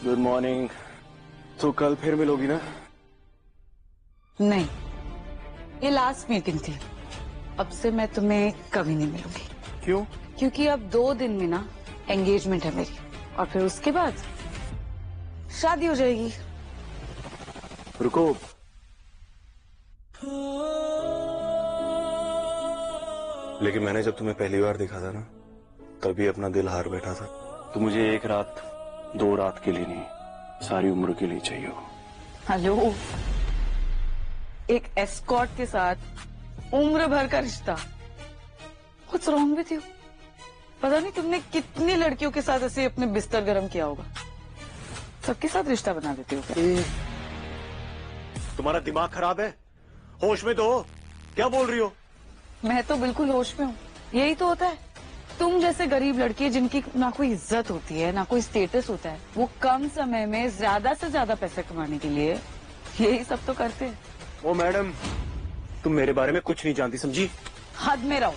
Good morning. तो कल फिर मिलोगी ना? नहीं, ये लास्ट मीटिंग थी। अब से मैं तुम्हें कभी नहीं मिलूंगी। क्यों? क्योंकि अब 2 दिन में ना एंगेजमेंट है मेरी, और फिर उसके बाद शादी हो जाएगी। रुको, लेकिन मैंने जब तुम्हें पहली बार देखा था ना, तभी अपना दिल हार बैठा था। तो मुझे 1 रात 2 रात के लिए नहीं, सारी उम्र के लिए चाहिए हो। हेलो, एक एस्कॉर्ट के साथ उम्र भर का रिश्ता? कुछ रॉन्ग विथ यू? पता नहीं तुमने कितनी लड़कियों के साथ ऐसे अपने बिस्तर गर्म किया होगा। सबके साथ रिश्ता बना देते हो क्या? तुम्हारा दिमाग खराब है? होश में तो हो? क्या बोल रही हो? मैं तो बिल्कुल होश में हूँ। यही तो होता है, तुम जैसे गरीब लड़के जिनकी ना कोई इज्जत होती है ना कोई स्टेटस होता है, वो कम समय में ज्यादा से ज्यादा पैसे कमाने के लिए यही सब तो करते हैं। ओ मैडम, तुम मेरे बारे में कुछ नहीं जानती, समझी? हद में रहो।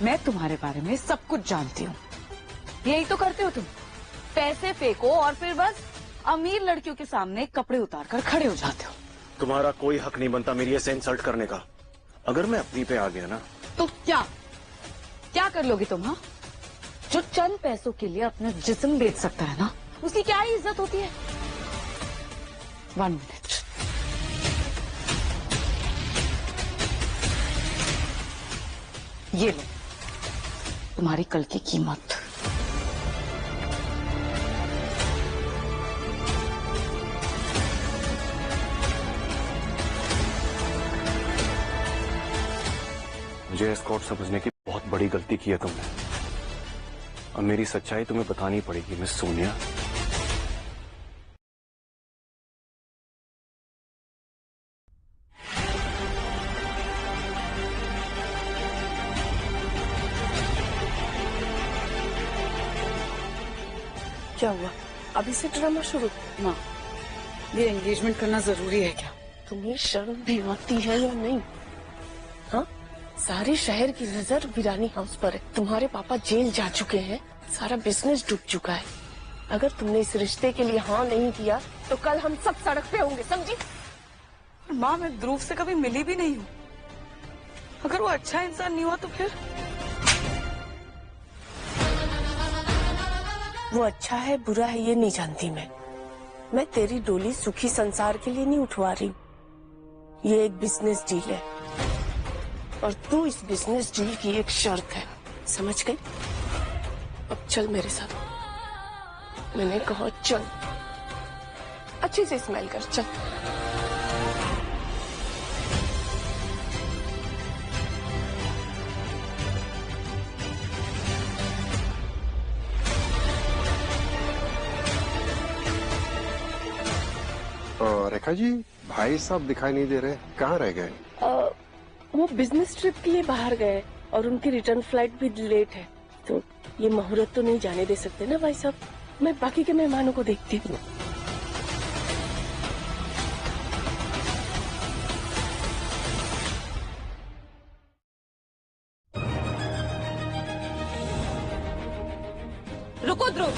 मैं तुम्हारे बारे में सब कुछ जानती हूँ। यही तो करते हो तुम, पैसे फेंको और फिर बस अमीर लड़कियों के सामने कपड़े उतार कर खड़े हो जाते हो। तुम्हारा कोई हक नहीं बनता मेरी ऐसे इंसल्ट करने का। अगर मैं अपनी पे आ गया ना, तो क्या कर लोगे तुम? हाँ, जो चंद पैसों के लिए अपना जिस्म बेच सकता है ना, उसकी क्या ही इज्जत होती है? 1 मिनट। ये लो तुम्हारी कल की कीमत। मुझे एस्कॉर्ट समझने की बहुत बड़ी गलती की है तुमने। अब मेरी सच्चाई तुम्हें बतानी पड़ेगी मिस सोनिया। क्या हुआ? अभी से ड्रामा शुरू? माँ, ये एंगेजमेंट करना जरूरी है क्या? तुम्हें शर्म भी आती है या नहीं? हाँ, सारे शहर की नजर वीरानी हाउस पर है। तुम्हारे पापा जेल जा चुके हैं, सारा बिजनेस डूब चुका है। अगर तुमने इस रिश्ते के लिए हाँ नहीं किया तो कल हम सब सड़क पे होंगे, समझी? माँ, मैं ध्रुव से कभी मिली भी नहीं हूँ। अगर वो अच्छा इंसान नहीं हुआ तो फिर? वो अच्छा है बुरा है ये नहीं जानती मैं तेरी डोली सुखी संसार के लिए नहीं उठवा रही हूँ। ये एक बिजनेस डील है और तू इस बिजनेस डील की एक शर्त है, समझ गई? अब चल मेरे साथ। मैंने कहा चल, अच्छे से स्माइल कर, चल। रेखा जी, भाई साहब दिखाई नहीं दे रहे, कहाँ रह गए? वो बिजनेस ट्रिप के लिए बाहर गए और उनकी रिटर्न फ्लाइट भी लेट है, तो ये मुहूर्त तो नहीं जाने दे सकते ना भाई साहब। मैं बाकी के मेहमानों को देखती हूँ। रुको ध्रुव,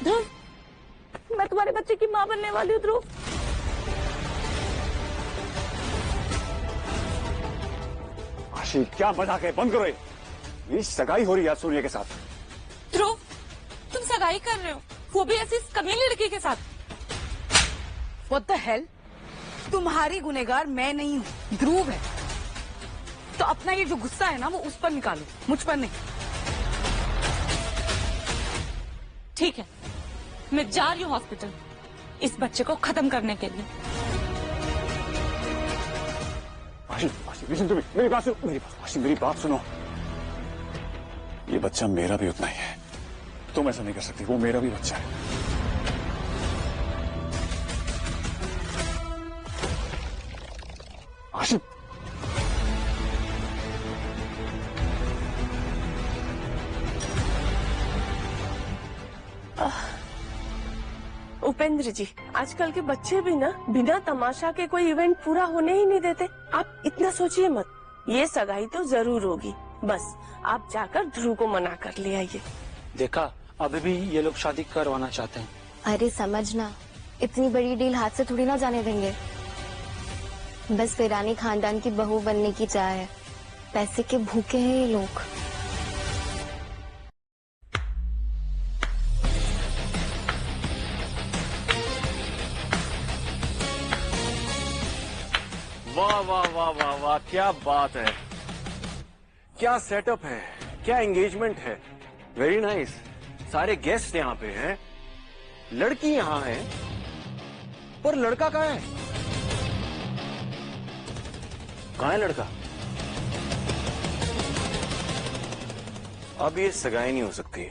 ध्रुव, मैं तुम्हारे बच्चे की माँ बनने वाली हूँ ध्रुव। आशी, क्या मजाक है? बंद करो ये सगाई हो रही है सोनिया के साथ। ध्रुव, तुम सगाई कर रहे हो, वो भी ऐसी कमीनी लड़की के साथ? What the hell? तुम्हारी गुनहगार मैं नहीं हूँ, ध्रुव है। तो अपना ये जो गुस्सा है ना वो उस पर निकालो, मुझ पर नहीं। ठीक है, मैं जा रही हूँ हॉस्पिटल इस बच्चे को खत्म करने के लिए। आशी, listen to me, मेरी बात सुनो, आशी मेरी बात सुनो। ये बच्चा मेरा भी उतना ही है, तुम ऐसा नहीं कर सकती, वो मेरा भी बच्चा है। आशी, उपेंद्र जी, आजकल के बच्चे भी ना बिना तमाशा के कोई इवेंट पूरा होने ही नहीं देते। आप इतना सोचिए मत, ये सगाई तो जरूर होगी। बस आप जाकर ध्रुव को मना कर ले आइए। देखा, अभी भी ये लोग शादी करवाना चाहते हैं। अरे समझना, इतनी बड़ी डील हाथ से थोड़ी ना जाने देंगे। बस फिरानी खानदान की बहू बनने की चाह है। पैसे के भूखे हैं ये लोग। वाह वाह वाह वाह वाह, क्या बात है, क्या सेटअप है, क्या एंगेजमेंट है। Very nice. सारे गेस्ट यहाँ पे हैं, लड़की यहाँ है, पर लड़का कहाँ है? कहाँ है लड़का? अब ये सगाई नहीं हो सकती।